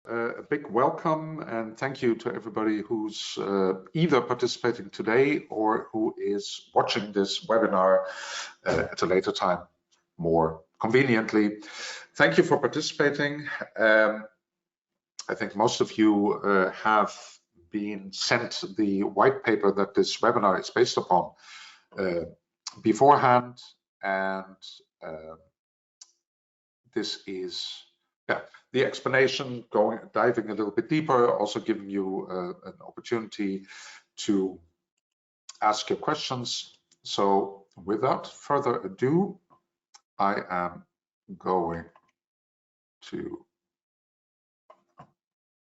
A big welcome and thank you to everybody who's either participating today or who is watching this webinar at a later time more conveniently. Thank you for participating. I think most of you have been sent the white paper that this webinar is based upon beforehand, and this is the explanation, diving a little bit deeper, also giving you an opportunity to ask your questions. So without further ado, I am going to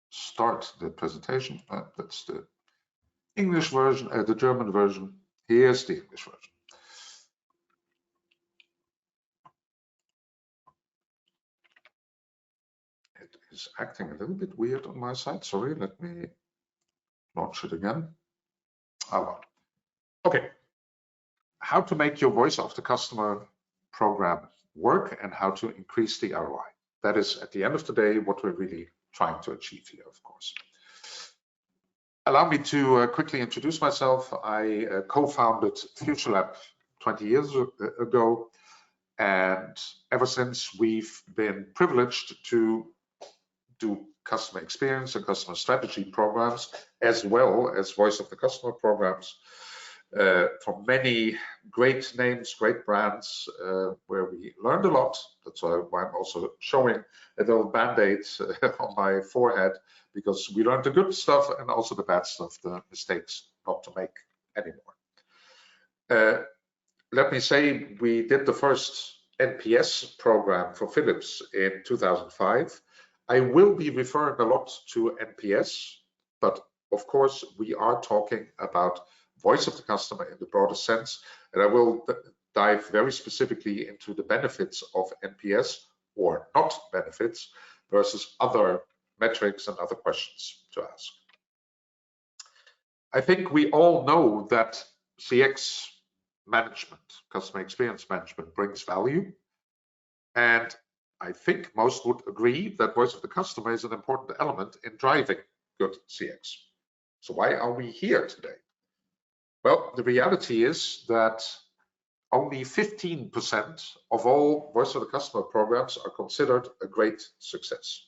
start the presentation. That's the English version, the German version. Here's the English version. It is acting a little bit weird on my side. Sorry, let me launch it again. Okay. How to make your voice of the customer program work and how to increase the ROI. That is, at the end of the day, what we're really trying to achieve here, of course. Allow me to quickly introduce myself. I co-founded Futurelab 20 years ago, and ever since we've been privileged to do customer experience and customer strategy programs, as well as voice of the customer programs from many great names, great brands, where we learned a lot. That's why I'm also showing a little band-aid on my forehead, because we learned the good stuff and also the bad stuff, the mistakes not to make anymore. Let me say, we did the first NPS program for Philips in 2005. I will be referring a lot to NPS, but of course we are talking about voice of the customer in the broader sense, and I will dive very specifically into the benefits of NPS or not benefits versus other metrics and other questions to ask. I think we all know that CX management, customer experience management, brings value, and I think most would agree that voice of the customer is an important element in driving good CX. So why are we here today? Well, the reality is that only 15% of all voice of the customer programs are considered a great success.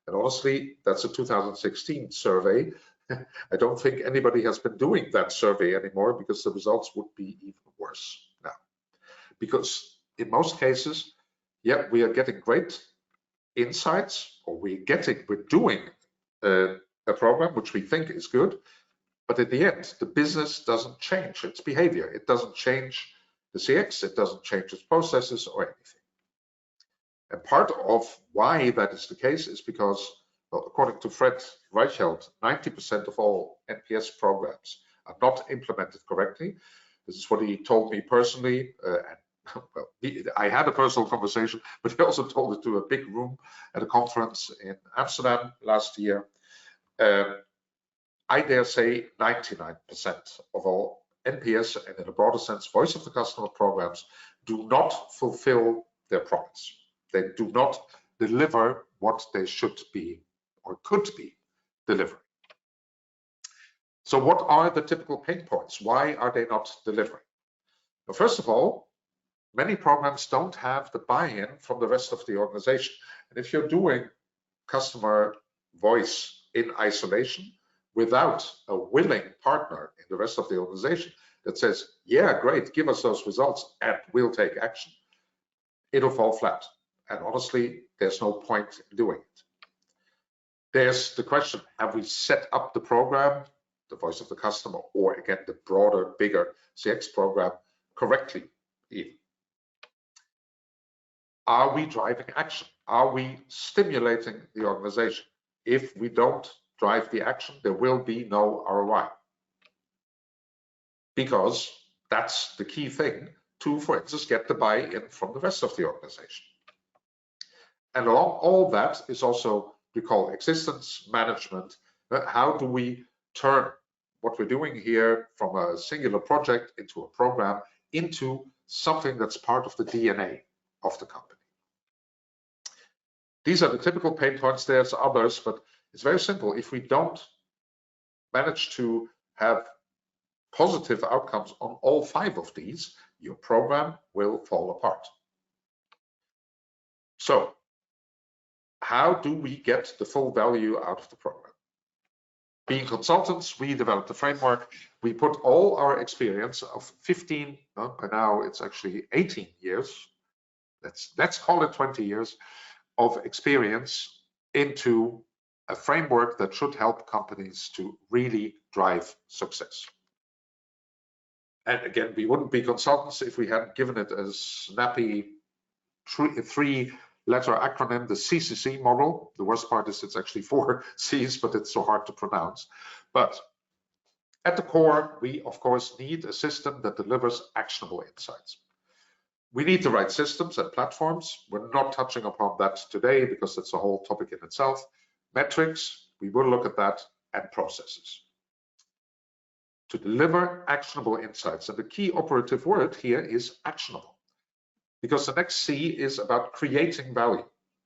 And honestly, that's a 2016 survey. I don't think anybody has been doing that survey anymore, because the results would be even worse now. Because in most cases, yeah, we are getting great insights, or we're doing a program which we think is good, but at the end, the business doesn't change its behavior. It doesn't change the CX, it doesn't change its processes or anything. And part of why that is the case is because, well, according to Fred Reichelt, 90% of all NPS programs are not implemented correctly. This is what he told me personally. Well, I had a personal conversation, but he also told it to a big room at a conference in Amsterdam last year. I dare say 99% of all NPS, and in a broader sense, voice of the customer programs, do not fulfill their promise. They do not deliver what they should be or could be delivering. So what are the typical pain points? Why are they not delivering? Well, first of all, many programs don't have the buy-in from the rest of the organization. And if you're doing customer voice in isolation without a willing partner in the rest of the organization that says, yeah, great, give us those results and we'll take action, it'll fall flat. And honestly, there's no point in doing it. There's the question, have we set up the program, the voice of the customer, or again, the broader, bigger CX program correctly even? Are we driving action? Are we stimulating the organization? If we don't drive the action, there will be no ROI. Because that's the key thing to, for instance, get the buy-in from the rest of the organization. And along all that is also, we call existence management. How do we turn what we're doing here from a singular project into a program, into something that's part of the DNA of the company? These are the typical pain points. There's others, but it's very simple. If we don't manage to have positive outcomes on all 5 of these, your program will fall apart. So how do we get the full value out of the program? Being consultants, we developed a framework. We put all our experience of 15, by now it's actually 18 years, let's call it 20 years of experience into a framework that should help companies to really drive success. And again, we wouldn't be consultants if we hadn't given it a snappy 3-letter acronym, the CCC model. The worst part is it's actually 4 C's, but it's so hard to pronounce. But at the core, we of course need a system that delivers actionable insights. We need the right systems and platforms. We're not touching upon that today because it's a whole topic in itself. Metrics, we will look at that, and processes. To deliver actionable insights, and the key operative word here is actionable, because the next C is about creating value.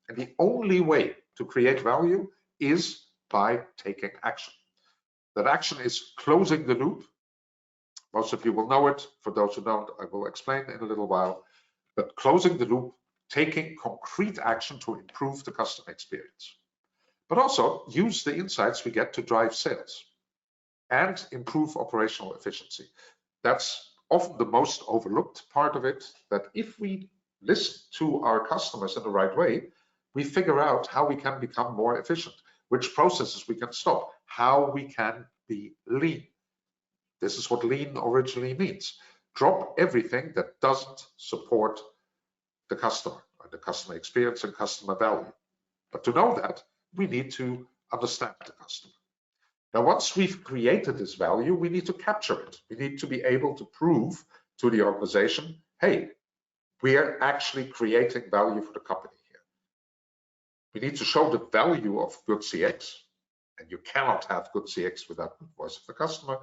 And the only way to create value is by taking action. That action is closing the loop. Most of you will know it. For those who don't, I will explain in a little while. But closing the loop, taking concrete action to improve the customer experience. But also use the insights we get to drive sales and improve operational efficiency. That's often the most overlooked part of it, that if we listen to our customers in the right way, we figure out how we can become more efficient, which processes we can stop, how we can be lean. This is what lean originally means. Drop everything that doesn't support the customer, or the customer experience and customer value. But to know that, we need to understand the customer. Now, once we've created this value, we need to capture it. We need to be able to prove to the organization, hey, we are actually creating value for the company here. We need to show the value of good CX, and you cannot have good CX without the voice of the customer.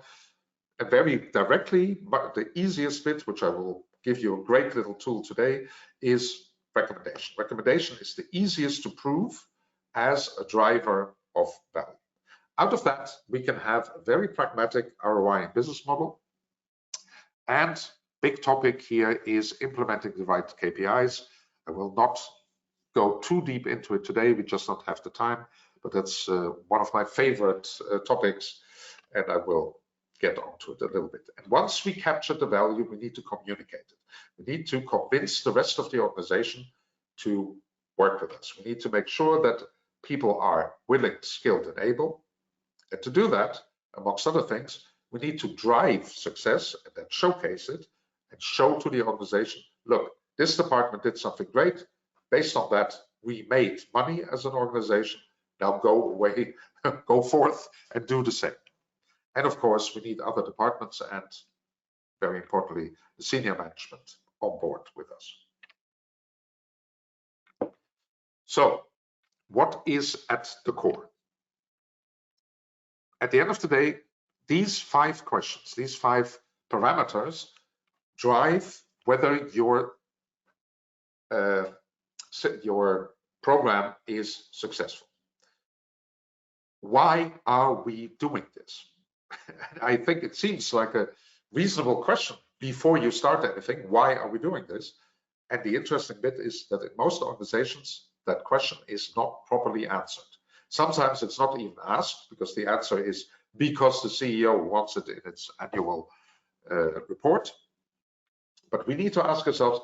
And very directly, but the easiest bit, which I will give you a great little tool today, is recommendation. Recommendation is the easiest to prove as a driver of value. Out of that, we can have a very pragmatic ROI and business model. And big topic here is implementing the right KPIs. I will not go too deep into it today. We just don't have the time, but that's one of my favorite topics, and I will get onto it a little bit. And once we capture the value, we need to communicate it. We need to convince the rest of the organization to work with us. We need to make sure that people are willing, skilled, and able. And to do that, amongst other things, we need to drive success and then showcase it and show to the organization, look, this department did something great. Based on that, we made money as an organization. Now go away, go forth and do the same. And of course, we need other departments and, very importantly, the senior management on board with us. So, what is at the core? At the end of the day, these 5 questions, these 5 parameters drive whether your program is successful. Why are we doing this? I think it seems like a reasonable question before you start anything. Why are we doing this? And the interesting bit is that in most organizations, that question is not properly answered. Sometimes it's not even asked because the answer is because the CEO wants it in its annual report. But we need to ask ourselves,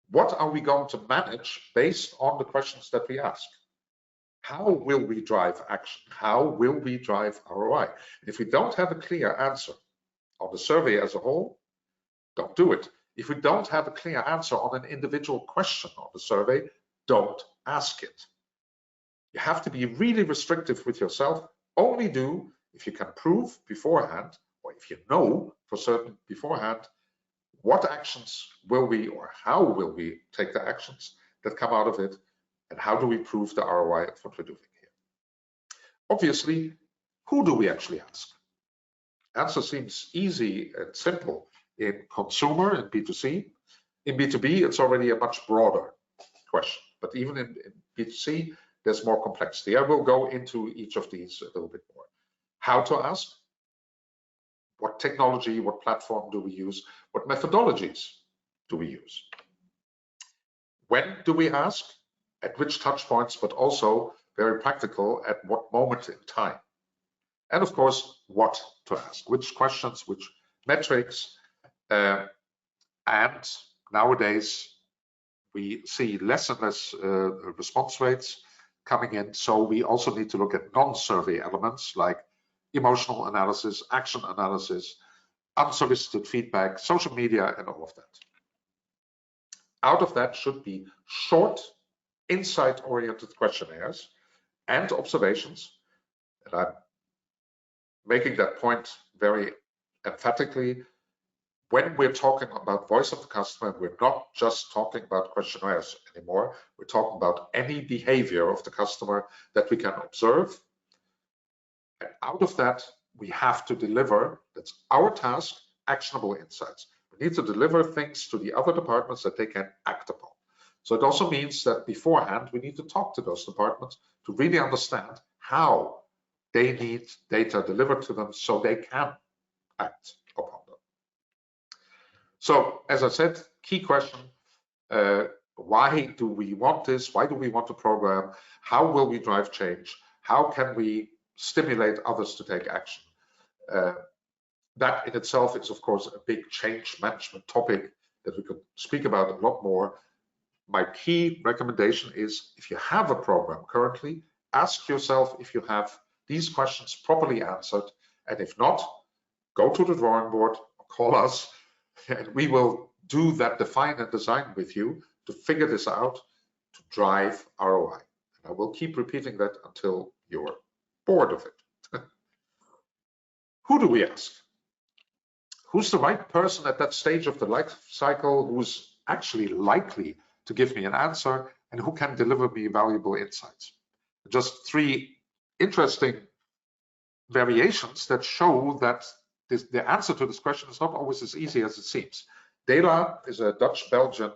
what are we going to manage based on the questions that we ask? How will we drive action? How will we drive ROI? If we don't have a clear answer on the survey as a whole, don't do it. If we don't have a clear answer on an individual question on the survey, don't ask it. You have to be really restrictive with yourself. Only do if you can prove beforehand, or if you know for certain beforehand, what actions will we, or how will we take the actions that come out of it, and how do we prove the ROI of what we're doing here? Obviously, who do we actually ask? Answer seems easy and simple in consumer and B2C. In B2B, it's already a much broader question. But even in B2C, there's more complexity. I will go into each of these a little bit more. How to ask, what technology, what platform do we use, what methodologies do we use? When do we ask, at which touch points, but also very practical, at what moment in time? And of course, what to ask, which questions, which metrics, and nowadays we see less and less response rates coming in, so we also need to look at non-survey elements like emotional analysis, action analysis, unsolicited feedback, social media, and all of that. Out of that should be short, insight-oriented questionnaires and observations, and I'm making that point very emphatically. When we're talking about voice of the customer, we're not just talking about questionnaires anymore. We're talking about any behavior of the customer that we can observe. And out of that, we have to deliver, that's our task, actionable insights. We need to deliver things to the other departments that they can act upon. So it also means that beforehand, we need to talk to those departments to really understand how they need data delivered to them so they can act upon them. So as I said, key question, why do we want this? Why do we want to program? How will we drive change? How can we stimulate others to take action? That in itself is, of course, a big change management topic that we could speak about a lot more. My key recommendation is, if you have a program currently, ask yourself if you have these questions properly answered, and if not, go to the drawing board, call us, and we will do that define and design with you to figure this out, to drive ROI. And I will keep repeating that until you're bored of it. Who do we ask? Who's the right person at that stage of the life cycle, who's actually likely to give me an answer and who can deliver me valuable insights? Just three interesting variations that show that the answer to this question is not always as easy as it seems. Dela is a Dutch-Belgian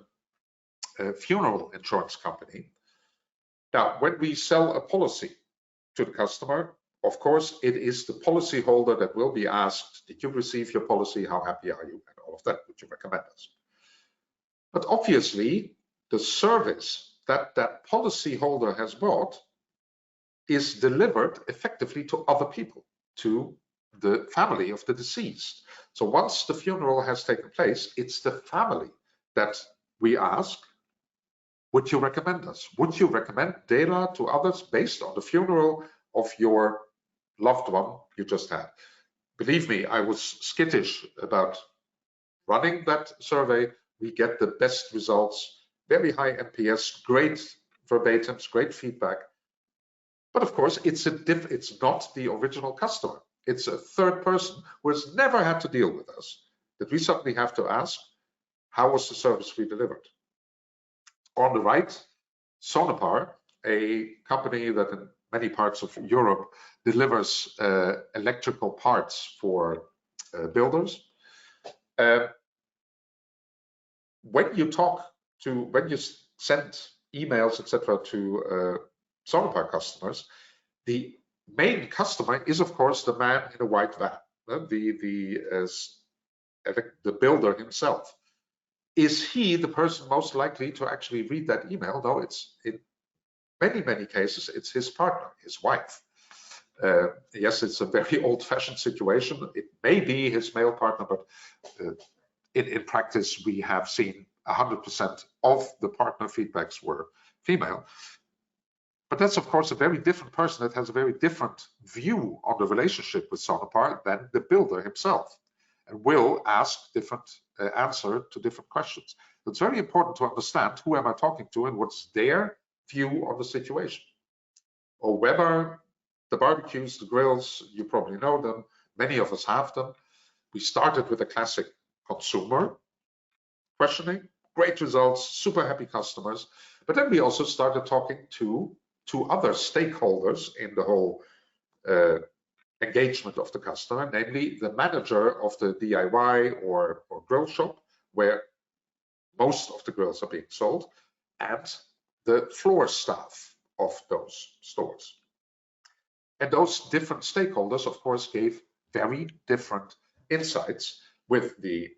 funeral insurance company. Now, when we sell a policy to the customer, of course, it is the policy holder that will be asked, did you receive your policy? How happy are you? And all of that, would you recommend us? But obviously, the service that that policy holder has bought is delivered effectively to other people, to the family of the deceased. So once the funeral has taken place, it's the family that we ask, would you recommend us? Would you recommend Dela to others based on the funeral of your loved one you just had? Believe me, I was skittish about running that survey. We get the best results, very high NPS, great verbatims, great feedback. But of course, it's not the original customer. It's a third person who has never had to deal with us that we suddenly have to ask, how was the service we delivered? On the right, Sonepar, a company that in many parts of Europe delivers electrical parts for builders. When you send emails, etc., to Sonepar customers, the main customer is, of course, the man in a white van, the builder himself. Is he the person most likely to actually read that email? No, it's in many cases, it's his partner, his wife. Yes, it's a very old-fashioned situation. It may be his male partner, but in practice, we have seen 100% of the partner feedbacks were female. But that's, of course, a very different person that has a very different view on the relationship with Sonepar than the builder himself, and will ask different answer to different questions. It's very important to understand who am I talking to and what's their view on the situation. Or Weber, the barbecues, the grills, you probably know them. Many of us have them. We started with a classic consumer questioning, great results, super happy customers. But then we also started talking to other stakeholders in the whole engagement of the customer, namely the manager of the DIY or grill shop, where most of the grills are being sold, and the floor staff of those stores. And those different stakeholders, of course, gave very different insights. With the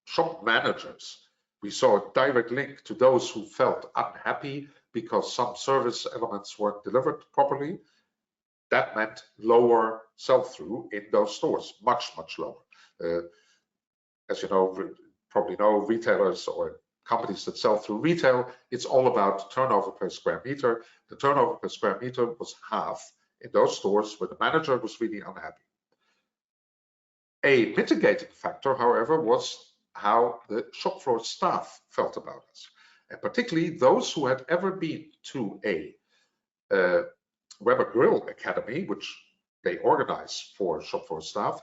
shop managers, we saw a direct link to those who felt unhappy because some service elements weren't delivered properly. That meant lower sell-through in those stores, much lower. As you know, probably know, retailers or companies that sell through retail, it's all about turnover per square meter. The turnover per square meter was half in those stores where the manager was really unhappy. A mitigating factor, however, was how the shop floor staff felt about us, and particularly those who had ever been to a Weber Grill Academy, which they organize for shop floor staff,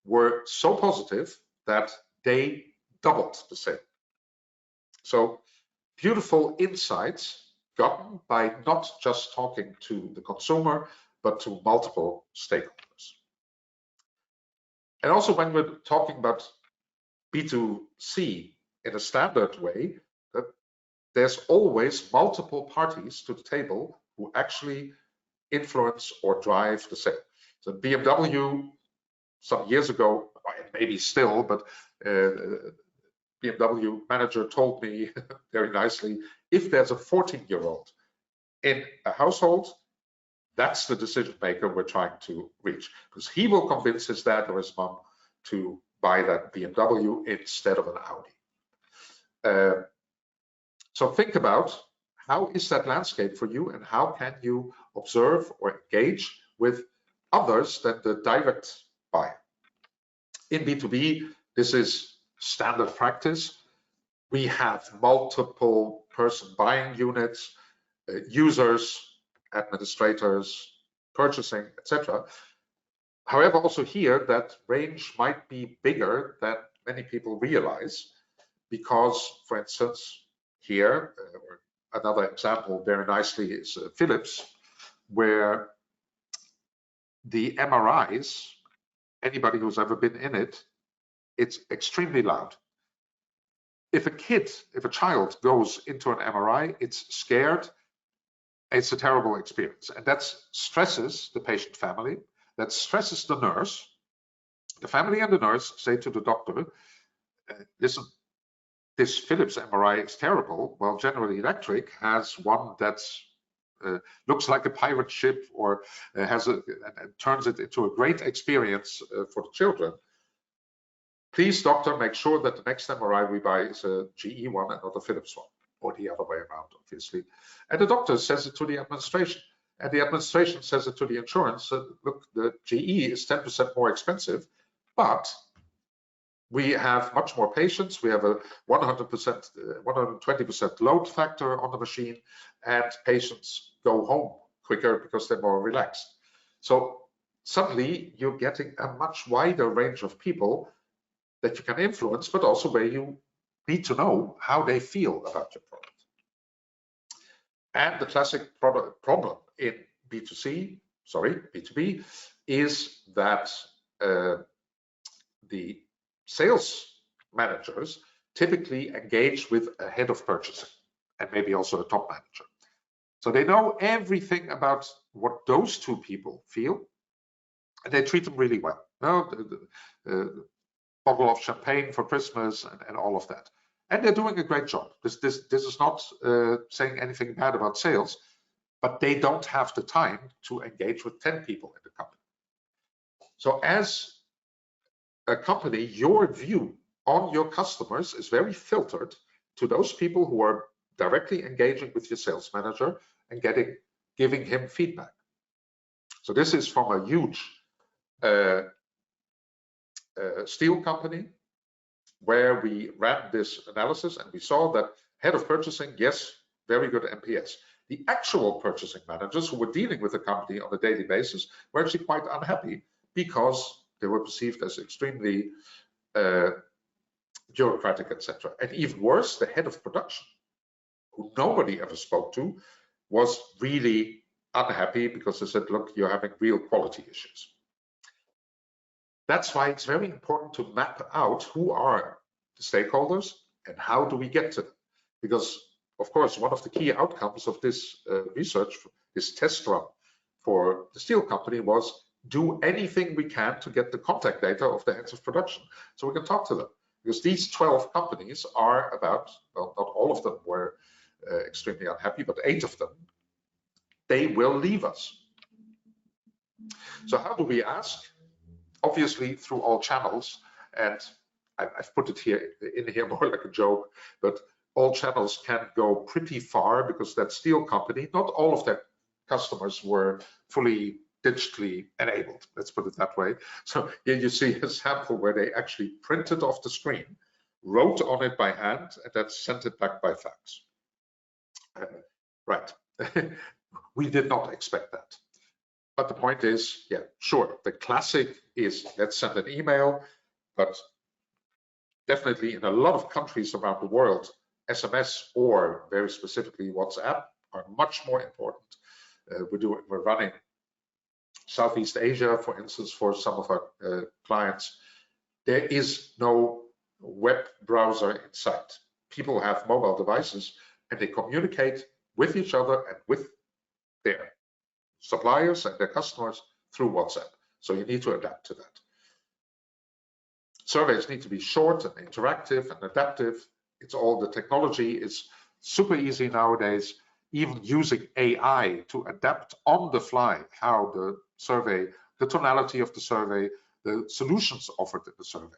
were so positive that they doubled the sale. So beautiful insights gotten by not just talking to the consumer, but to multiple stakeholders. And also when we're talking about B2C in a standard way, there's always multiple parties to the table who actually influence or drive the sale. So BMW, some years ago, maybe still, but BMW manager told me very nicely, if there's a 14-year-old in a household, that's the decision maker we're trying to reach, because he will convince his dad or his mom to buy that BMW instead of an Audi. So think about, how is that landscape for you, and how can you observe or engage with others than the direct buyer? In B2B, this is standard practice. We have multiple person buying units, users, administrators, purchasing, etc. However, also here, that range might be bigger than many people realize, because, for instance, here, another example very nicely is Philips, where the MRIs, anybody who's ever been in it, it's extremely loud. If a child goes into an MRI, it's scared, it's a terrible experience. And that stresses the patient family, that stresses the nurse. The family and the nurse say to the doctor, listen, this Philips MRI is terrible. Well, General Electric has one that's looks like a pirate ship, or turns it into a great experience for the children. Please, doctor, make sure that the next MRI we buy is a GE one and not a Philips one, or the other way around, obviously. And the doctor says it to the administration, and the administration says it to the insurance. Look, the GE is 10% more expensive, but we have much more patients. We have a 100%, 120% load factor on the machine, and patients go home quicker because they're more relaxed. So suddenly you're getting a much wider range of people that you can influence, but also where you need to know how they feel about your product. And the classic problem in B2B, is that the sales managers typically engage with a head of purchasing and maybe also a top manager. So they know everything about what those two people feel, and they treat them really well. Bottle of champagne for Christmas and all of that. And they're doing a great job. This is not saying anything bad about sales, but they don't have the time to engage with 10 people in the company. So as a company, your view on your customers is very filtered to those people who are directly engaging with your sales manager and giving him feedback. So this is from a huge steel company where we ran this analysis, and we saw that head of purchasing, yes, very good NPS. The actual purchasing managers who were dealing with the company on a daily basis were actually quite unhappy because they were perceived as extremely bureaucratic, etc. And even worse, the head of production, who nobody ever spoke to, was really unhappy because they said, look, you're having real quality issues. That's why it's very important to map out who are the stakeholders and how do we get to them. Because of course, one of the key outcomes of this research, this test run for the steel company, was do anything we can to get the contact data of the heads of production so we can talk to them. Because these 12 companies are about, well, not all of them were extremely unhappy, but 8 of them, they will leave us. So how do we ask? Obviously through all channels, and I've put it here in here more like a joke, but all channels can go pretty far because that steel company, not all of their customers were fully digitally enabled, let's put it that way. So here you see a sample where they actually printed off the screen, wrote on it by hand, and then sent it back by fax. Right. We did not expect that. But the point is, yeah, sure, the classic is let's send an email, but definitely in a lot of countries around the world, SMS or very specifically WhatsApp are much more important. We're running Southeast Asia, for instance, for some of our clients. There is no web browser in sight. People have mobile devices and they communicate with each other and with their suppliers and their customers through WhatsApp. So you need to adapt to that. Surveys need to be short and interactive and adaptive. It's all, the technology is super easy nowadays, even using AI to adapt on the fly how the survey, the tonality of the survey, the solutions offered in the survey.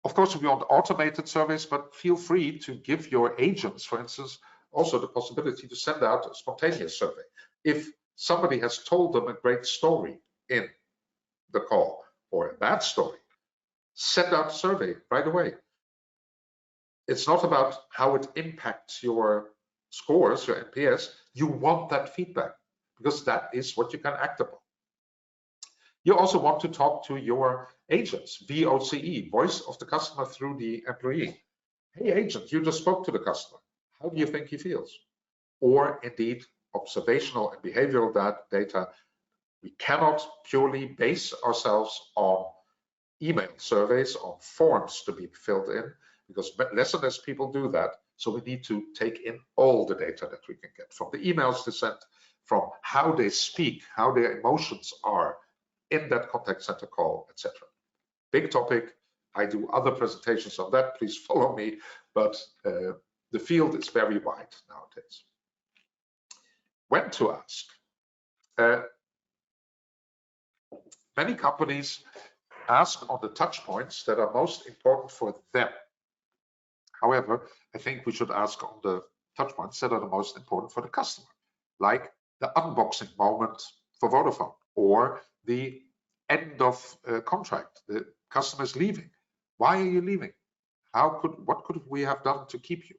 Of course, we want automated surveys, but feel free to give your agents, for instance, also the possibility to send out a spontaneous survey. If somebody has told them a great story in the call or a bad story, send out a survey right away. It's not about how it impacts your scores, your NPS. You want that feedback because that is what you can act upon. You also want to talk to your agents, VoCE, voice of the customer through the employee. Hey agent, you just spoke to the customer. How do you think he feels? Or indeed, observational and behavioral data. We cannot purely base ourselves on email surveys, on forms to be filled in, because less and less people do that. So we need to take in all the data that we can get from the emails they sent, from how they speak, how their emotions are in that contact center call, etc. Big topic. I do other presentations on that. Please follow me. But the field is very wide nowadays. When to ask? Many companies ask on the touch points that are most important for them. However, I think we should ask on the touch points that are the most important for the customer, like the unboxing moment for Vodafone or the end of contract. The customer is leaving. Why are you leaving? What could we have done to keep you?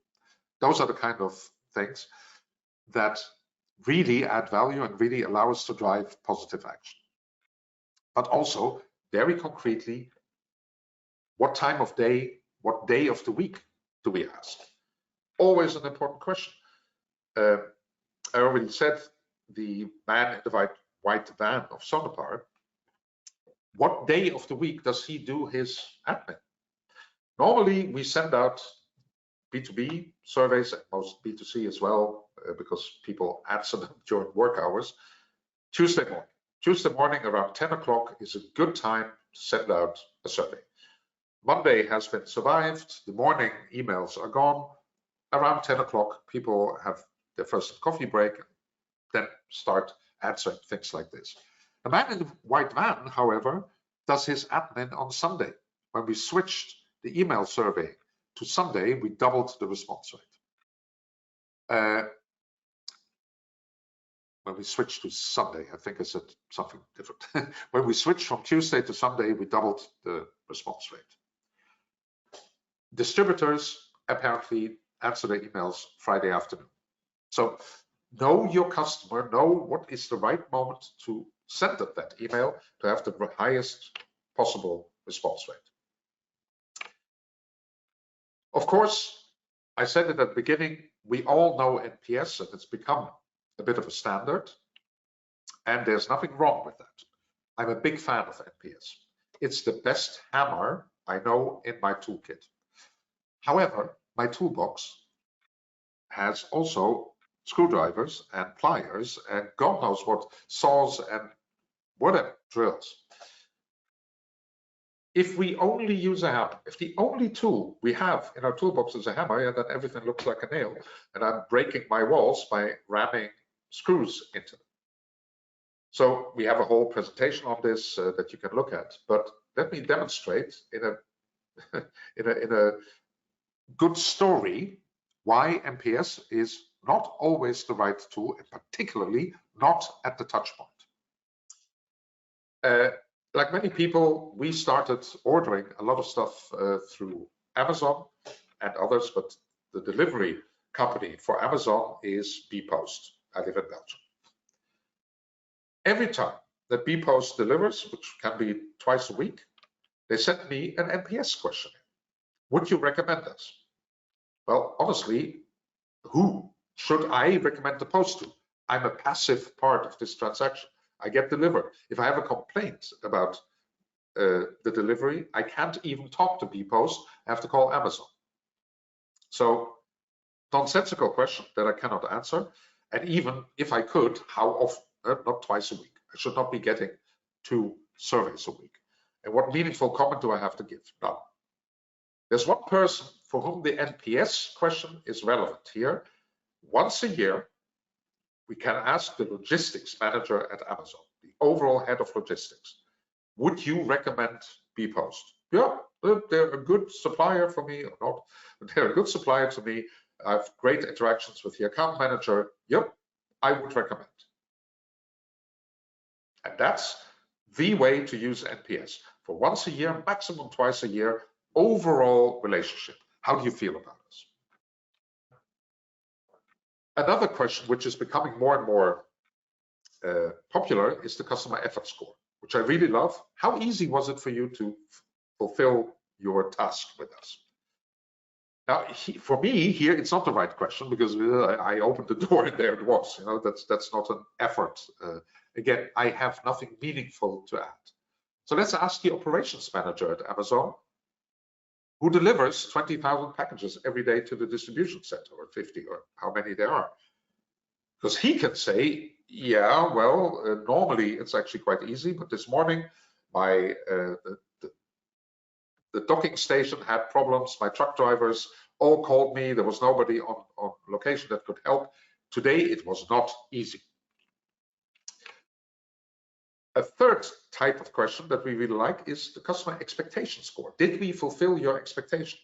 Those are the kind of things that really add value and really allow us to drive positive action. But also, very concretely, what time of day, what day of the week do we ask? Always an important question. I already said the man in the white van of Sonepar. What day of the week does he do his admin? Normally, we send out B2B surveys, and most B2C as well, because people answer them during work hours. Tuesday morning. Tuesday morning around 10 o'clock is a good time to send out a survey. Monday has been survived. The morning emails are gone. Around 10 o'clock, people have their first coffee break and then start answering things like this. The man in the white van, however, does his admin on Sunday. When we switched the email survey to Sunday, we doubled the response rate. When we switched to Sunday, I think I said something different. When we switched from Tuesday to Sunday, we doubled the response rate. Distributors apparently answer their emails Friday afternoon. So know your customer, know what is the right moment to send them that email to have the highest possible response rate. Of course, I said it at the beginning, we all know NPS and it's become a bit of a standard, and there's nothing wrong with that. I'm a big fan of NPS. It's the best hammer I know in my toolkit. However, my toolbox has also screwdrivers and pliers and God knows what saws and whatever drills. If we only use a hammer, if the only tool we have in our toolbox is a hammer, and then everything looks like a nail, and I'm breaking my walls by ramming screws into them. So we have a whole presentation on this that you can look at, but let me demonstrate in a in a good story why MPS is not always the right tool, and particularly not at the touch point. Like many people, we started ordering a lot of stuff through Amazon and others, but the delivery company for Amazon is bpost. I live in Belgium. Every time that bpost delivers, which can be twice a week, they send me an NPS questionnaire. Would you recommend us? Well, honestly, who should I recommend the post to? I'm a passive part of this transaction. I get delivered. If I have a complaint about the delivery, I can't even talk to bpost. I have to call Amazon. So, nonsensical question that I cannot answer. And even if I could, how often? Not twice a week. I should not be getting 2 surveys a week. And what meaningful comment do I have to give? None. There's one person for whom the NPS question is relevant here. Once a year, we can ask the logistics manager at Amazon, the overall head of logistics, would you recommend bpost? Yeah, they're a good supplier for me or not. They're a good supplier to me. I have great interactions with the account manager. Yep, I would recommend. And that's the way to use NPS for once a year, maximum twice a year, overall relationship. How do you feel about this? Another question which is becoming more and more popular is the customer effort score, which I really love. How easy was it for you to fulfill your task with us? Now, for me here, it's not the right question because I opened the door and there it was. You know, that's not an effort. Again, I have nothing meaningful to add. So let's ask the operations manager at Amazon, who delivers 20,000 packages every day to the distribution center, or 50, or how many there are. Because he can say, yeah, well, normally it's actually quite easy, but this morning my the docking station had problems. My truck drivers all called me. There was nobody on location that could help. Today it was not easy. A third type of question that we really like is the customer expectation score. Did we fulfill your expectation?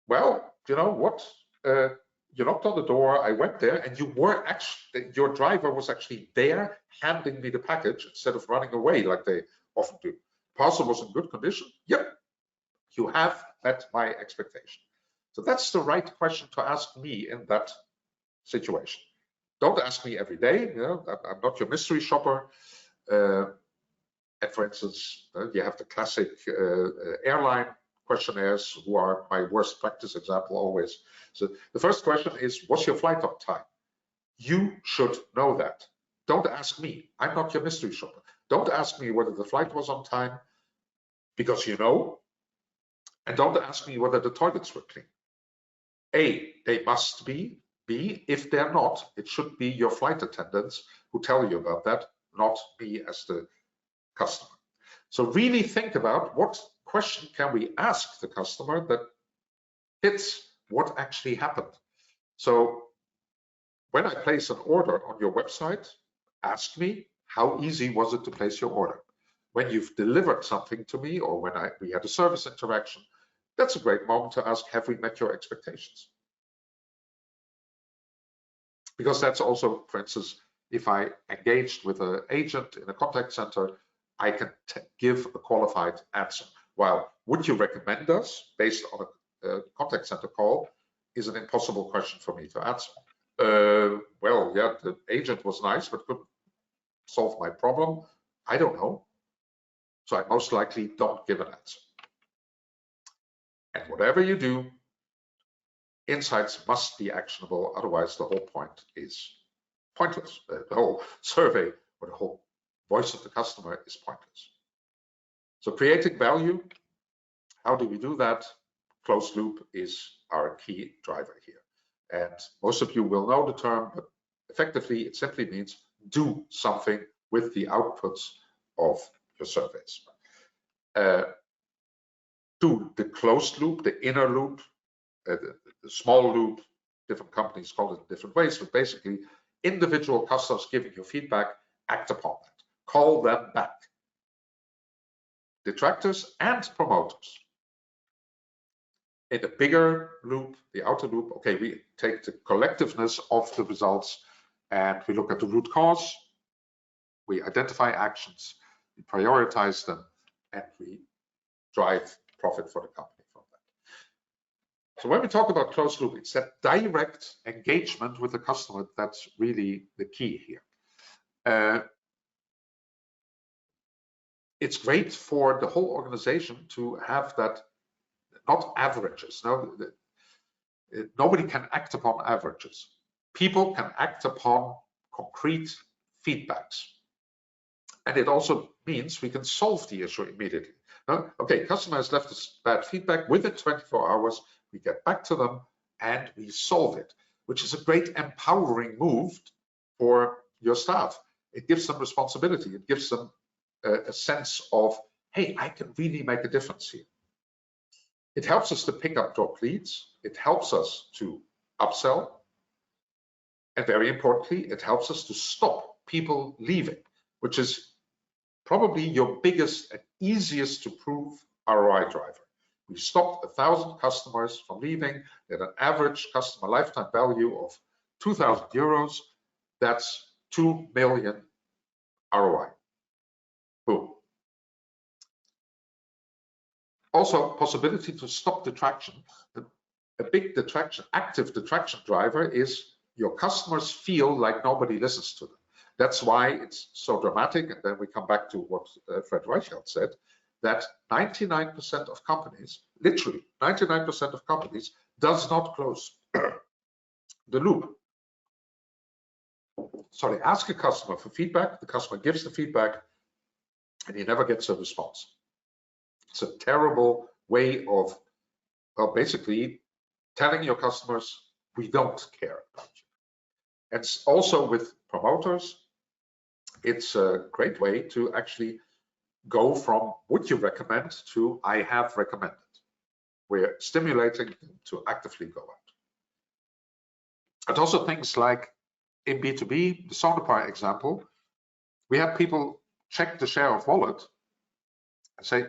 Well, you know what? You knocked on the door, I went there, and you were actually, your driver was actually there handing me the package instead of running away like they often do. Parcel was in good condition. Yep, you have met my expectation. So that's the right question to ask me in that situation. Don't ask me every day. You know, I'm not your mystery shopper. And for instance, you have the classic airline questionnaires, who are my worst practice example always. So the first question is, was your flight on time? You should know that. Don't ask me. I'm not your mystery shopper. Don't ask me whether the flight was on time, because you know. And don't ask me whether the toilets were clean. A, they must be. B, if they're not, it should be your flight attendants who tell you about that, not me as the customer. So really think about what question can we ask the customer that fits what actually happened. So when I place an order on your website, ask me, how easy was it to place your order? When you've delivered something to me, or when we had a service interaction, that's a great moment to ask, have we met your expectations? Because that's also, for instance, if I engaged with an agent in a contact center, I can give a qualified answer. While would you recommend us based on a contact center call is an impossible question for me to answer. Well, yeah, the agent was nice, but couldn't solve my problem. I don't know. So I most likely don't give an answer. And whatever you do, insights must be actionable, otherwise the whole point is pointless. The whole survey or the whole voice of the customer is pointless. So creating value, how do we do that? Closed loop is are a key driver here. And most of you will know the term, but effectively it simply means do something with the outputs of your surveys. Do the closed loop, the inner loop, the small loop, different companies call it in different ways, but basically individual customers giving you feedback, act upon that. Call them back. Detractors and promoters. In the bigger loop, the outer loop, okay, we take the collectiveness of the results and we look at the root cause, we identify actions, we prioritize them, and we drive profit for the company from that. So when we talk about closed loop, it's that direct engagement with the customer that's really the key here. It's great for the whole organization to have that, not averages. No, nobody can act upon averages. People can act upon concrete feedbacks. And it also means we can solve the issue immediately. Okay, customer has left us bad feedback. Within 24 hours, we get back to them and we solve it, which is a great empowering move for your staff. It gives them responsibility. It gives them a sense of, hey, I can really make a difference here. It helps us to pick up drop leads. It helps us to upsell. And very importantly, it helps us to stop people leaving, which is probably your biggest and easiest to prove ROI driver. We stopped 1,000 customers from leaving at an average customer lifetime value of 2,000 euros. That's 2 million ROI. Boom. Also, possibility to stop detraction. A big detraction, active detraction driver is your customers feel like nobody listens to them. That's why it's so dramatic. And then we come back to what Fred Reichelt said, that 99% of companies, literally 99% of companies, does not close the loop. So they ask a customer for feedback, the customer gives the feedback, and he never gets a response. It's a terrible way of, well, basically telling your customers, we don't care about you. And also with promoters, it's a great way to actually go from would you recommend to I have recommended. We're stimulating them to actively go out. And also things like in B2B, the Sonepar example, we have people check the share of wallet and say,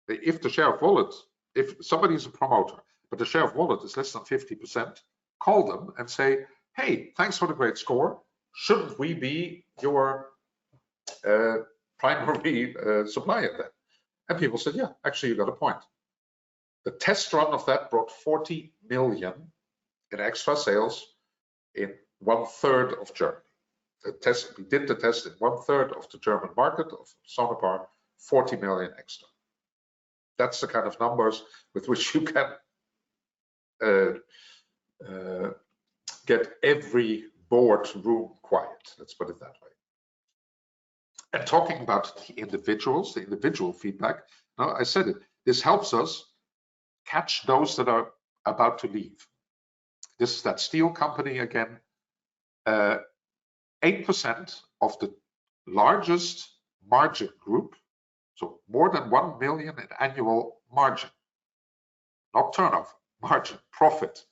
if the share of wallet, if somebody is a promoter, but the share of wallet is less than 50%, call them and say, hey, thanks for the great score. Shouldn't we be your primary supplier then? And people said, yeah, actually you got a point. The test run of that brought 40 million in extra sales in 1/3 of Germany. We did the test in 1/3 of the German market of Sonepar, 40 million extra. That's the kind of numbers with which you can get every boardroom quiet. Let's put it that way. And talking about the individual feedback, now I said it, this helps us catch those that are about to leave. This is that steel company again. 8% of the largest margin group, so more than 1 million in annual margin, not turnover, margin, profit.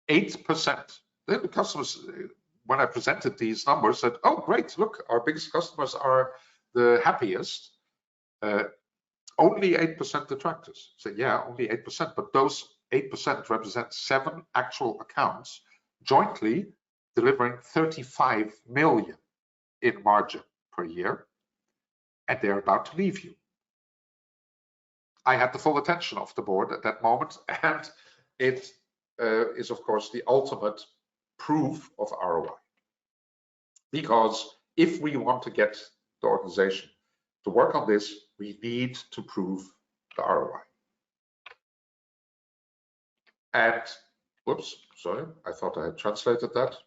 8%. Then the customers, when I presented these numbers, said, oh, great, look, our biggest customers are the happiest. Only 8% detractors. So yeah, only 8%, but those 8% represent 7 actual accounts jointly delivering 35 million in margin per year, and they're about to leave you. I had the full attention of the board at that moment, and it is, of course, the ultimate proof of ROI. Because if we want to get the organization to work on this, we need to prove the ROI. And, whoops, sorry, I thought I had translated that.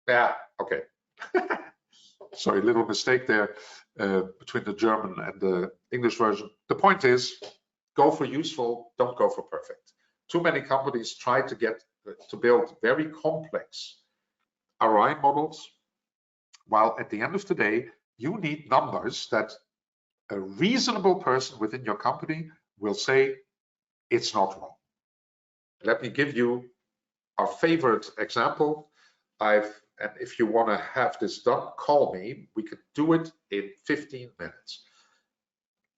Yeah, okay. Sorry, little mistake there between the German and the English version. The point is, go for useful, don't go for perfect. Too many companies try to build very complex ROI models, while at the end of the day, you need numbers that a reasonable person within your company will say it's not wrong. Let me give you our favorite example. And if you want to have this done, call me. We could do it in 15 minutes.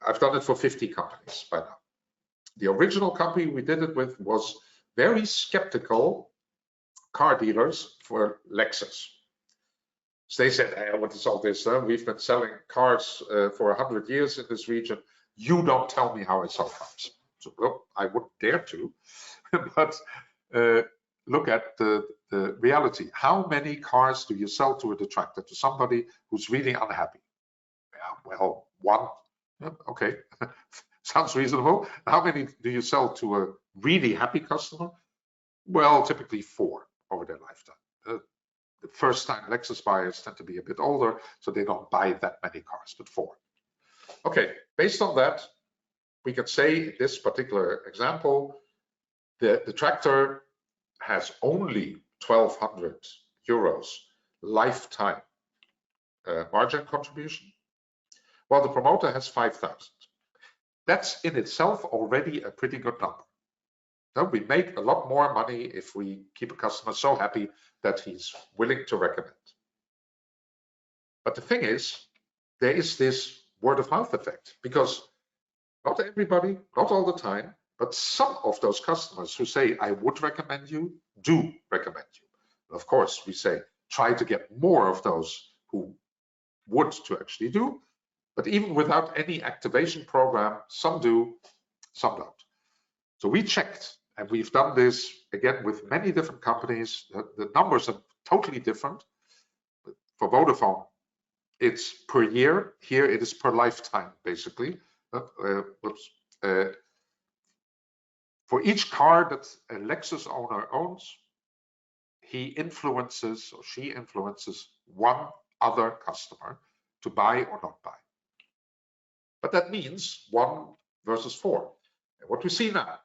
I've done it for 50 companies by now. The original company we did it with was very skeptical car dealers for Lexus. So they said, hey, what is all this? We've been selling cars for 100 years in this region. You don't tell me how I sell cars. So, well, I wouldn't dare to, but look at the reality. How many cars do you sell to a detractor, to somebody who's really unhappy? Yeah, well, one. Okay, sounds reasonable. How many do you sell to a really happy customer? Well, typically 4 over their lifetime. The first-time Lexus buyers tend to be a bit older, so they don't buy that many cars, but 4. Okay, based on that, we can say in this particular example, the detractor has only 1,200 euros lifetime margin contribution, while the promoter has 5,000. That's in itself already a pretty good number. Now, we make a lot more money if we keep a customer so happy that he's willing to recommend. But the thing is, there is this word of mouth effect, because not everybody, not all the time, but some of those customers who say, I would recommend you, do recommend you. Of course, we say, try to get more of those who would to actually do. But even without any activation program, some do, some don't. So we checked, and we've done this again with many different companies. The numbers are totally different. For Vodafone, it's per year. Here it is per lifetime, basically. For each car that a Lexus owner owns, he influences or she influences one other customer to buy or not buy. But that means 1 versus 4. And what we see now,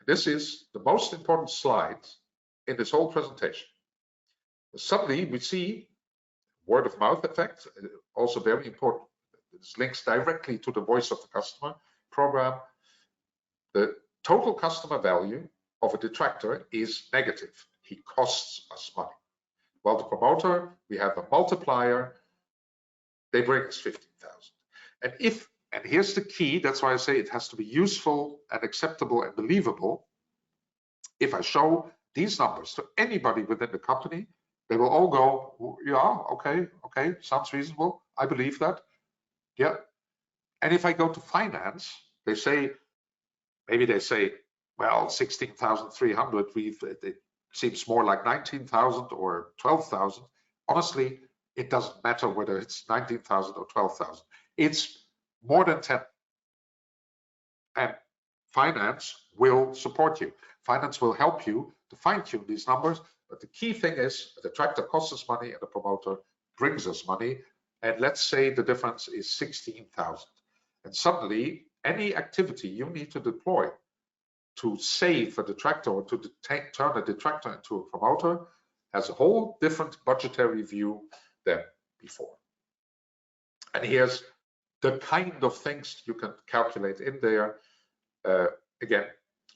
this is the most important slide in this whole presentation. Suddenly we see word of mouth effect, also very important. This links directly to the voice of the customer program. The total customer value of a detractor is negative. He costs us money. While the promoter, we have a multiplier, they bring us 15,000. And here's the key, that's why I say it has to be useful and acceptable and believable. If I show these numbers to anybody within the company, they will all go, yeah, okay, sounds reasonable. I believe that. Yeah. And if I go to finance, maybe they say, well, 16,300, it seems more like 19,000 or 12,000. Honestly, it doesn't matter whether it's 19,000 or 12,000. It's more than 10. And finance will support you. Finance will help you to fine-tune these numbers. But the key thing is the detractor costs us money and the promoter brings us money. And let's say the difference is 16,000. And suddenly, any activity you need to deploy to save a detractor or to turn a detractor into a promoter has a whole different budgetary view than before. And here's the kind of things you can calculate in there. Again,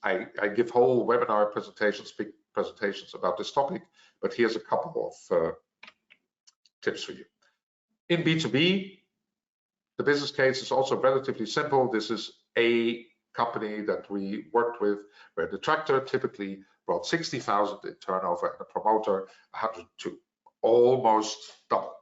I give whole webinar presentations, big presentations about this topic, but here's a couple of tips for you. In B2B, the business case is also relatively simple. This is a company that we worked with where the detractor typically brought 60,000 in turnover and a promoter 102, almost double.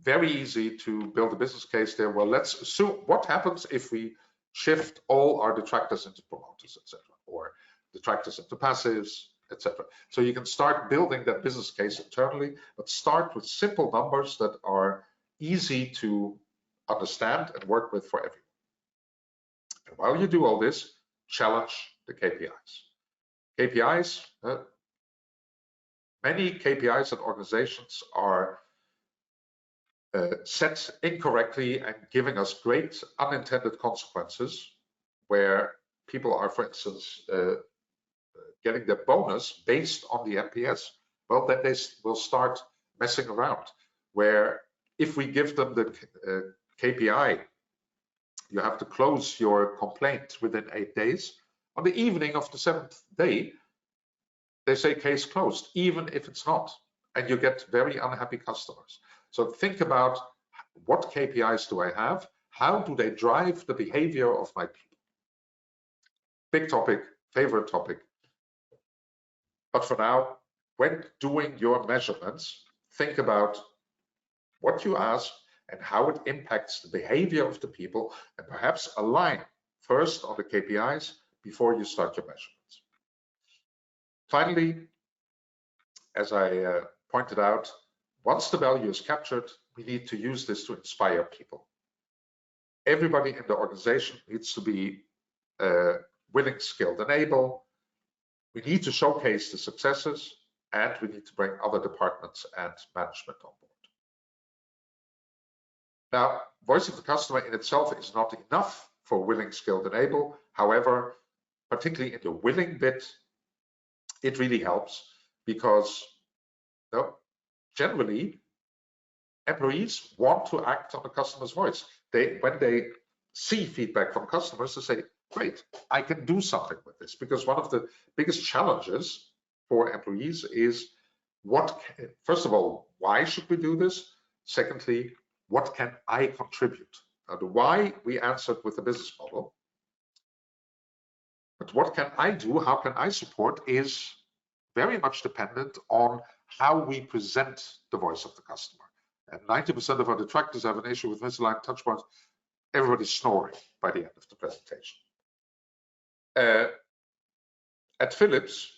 Very easy to build a business case there. Well, let's assume what happens if we shift all our detractors into promoters, etc., or detractors into passives, etc. So you can start building that business case internally, but start with simple numbers that are easy to understand and work with for everyone. And while you do all this, challenge the KPIs. KPIs, many KPIs and organizations are set incorrectly and giving us great unintended consequences, where people are, for instance, getting their bonus based on the NPS, well, then they will start messing around. Where if we give them the KPI, you have to close your complaint within 8 days. On the evening of the 7th day, they say case closed, even if it's not, and you get very unhappy customers. So think about, what KPIs do I have? How do they drive the behavior of my people? Big topic, favorite topic. But for now, when doing your measurements, think about what you ask and how it impacts the behavior of the people, and perhaps align first on the KPIs before you start your measurements. Finally, as I pointed out, once the value is captured, we need to use this to inspire people. Everybody in the organization needs to be willing, skilled, and able. We need to showcase the successes, and we need to bring other departments and management on board. Now, voice of the customer in itself is not enough for willing, skilled, and able. However, particularly in the willing bit, it really helps, because generally employees want to act on the customer's voice. When they see feedback from customers, they say, great, I can do something with this. Because one of the biggest challenges for employees is, first of all, why should we do this? Secondly, what can I contribute? Now, the why we answered with the business model, but what can I do? How can I support is very much dependent on how we present the voice of the customer. And 90% of our detractors have an issue with misaligned touchpoints. Everybody's snoring by the end of the presentation. At Philips,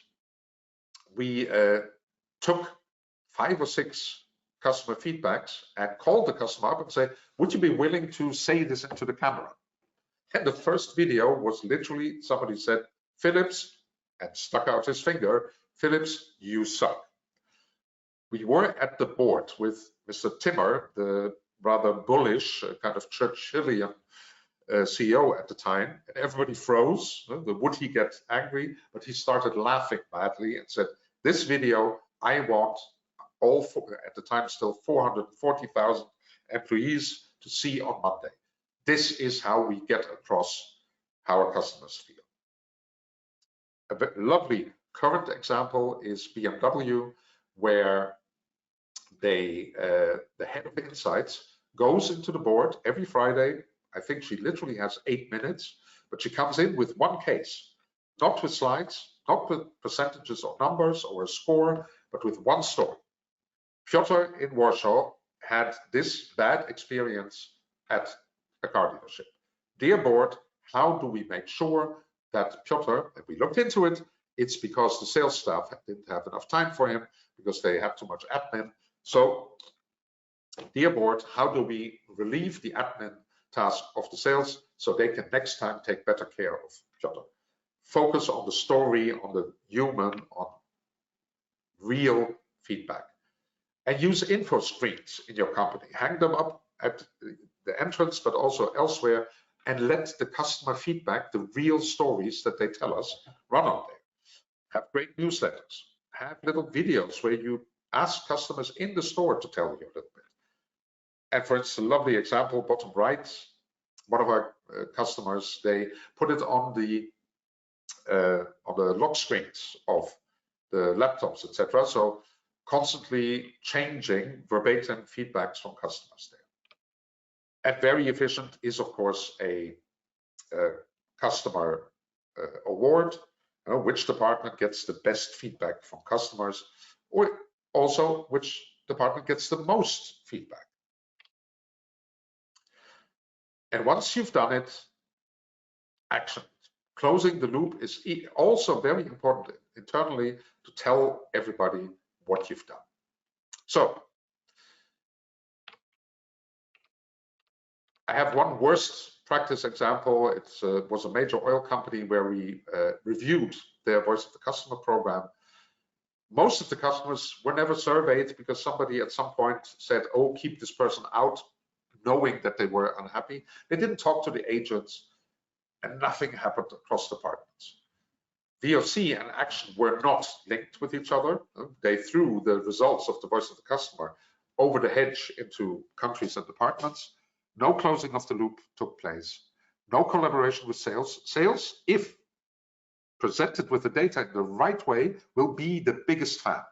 we took 5 or 6 customer feedbacks and called the customer up and say, would you be willing to say this into the camera? And the first video was literally, somebody said, Philips, and stuck out his finger, Philips, you suck. We were at the board with Mr. Timmer, the rather bullish, kind of Churchillian CEO at the time, and everybody froze. Would he get angry? But he started laughing madly and said, this video, I want all, at the time still 440,000 employees to see on Monday. This is how we get across how our customers feel. A lovely current example is BMW, where the head of insights goes into the board every Friday. I think she literally has 8 minutes, but she comes in with one case, not with slides, not with percentages or numbers or a score, but with one story. Piotr in Warsaw had this bad experience at a car dealership. Dear board, how do we make sure that Piotr, and we looked into it, it's because the sales staff didn't have enough time for him, because they have too much admin. So, dear board, how do we relieve the admin task of the sales so they can next time take better care of Piotr? Focus on the story, on the human, on real feedback. And use info screens in your company. Hang them up at the entrance, but also elsewhere, and let the customer feedback, the real stories that they tell us, run on there. Have great newsletters. Have little videos where you ask customers in the store to tell you a little bit. And for instance, a lovely example, bottom right, one of our customers, they put it on the lock screens of the laptops, etc. So constantly changing verbatim feedbacks from customers there. And very efficient is, of course, a customer award, which department gets the best feedback from customers, or also which department gets the most feedback. And once you've done it, action. Closing the loop is also very important internally, to tell everybody what you've done. So I have one worst practice example. It was a major oil company where we reviewed their voice of the customer program. most of the customers were never surveyed because somebody at some point said, oh, keep this person out, knowing that they were unhappy. They didn't talk to the agents, and nothing happened across departments. VoC and action were not linked with each other. They threw the results of the voice of the customer over the hedge into countries and departments. No closing of the loop took place. No collaboration with sales. Sales, if presented with the data in the right way, will be the biggest fan.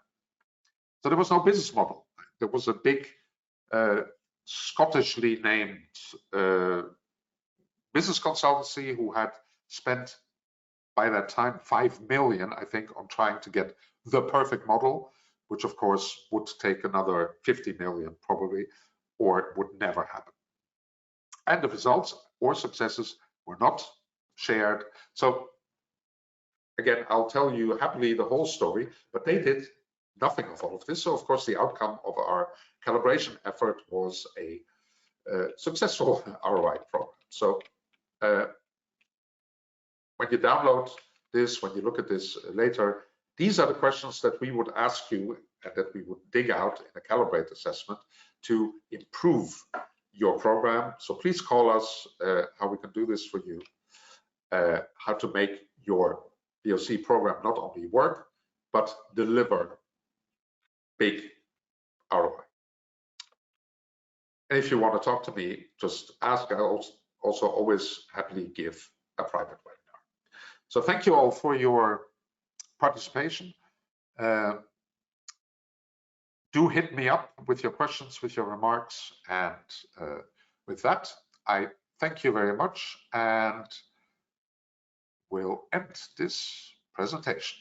So there was no business model. There was a big Scottishly named business consultancy who had spent by that time 5 million, I think, on trying to get the perfect model, which of course would take another 50 million probably, or it would never happen. And the results or successes were not shared. So again, I'll tell you happily the whole story, but they did nothing of all of this. So of course, the outcome of our calibration effort was a successful ROI program. So when you download this, when you look at this later, these are the questions that we would ask you and that we would dig out in a Calibrate assessment to improve your program. So please call us how we can do this for you, how to make your VoC program not only work, but deliver big ROI. And if you want to talk to me, just ask. I'll also always happily give a private webinar. So thank you all for your participation. Do hit me up with your questions, with your remarks, and with that, I thank you very much and we'll end this presentation.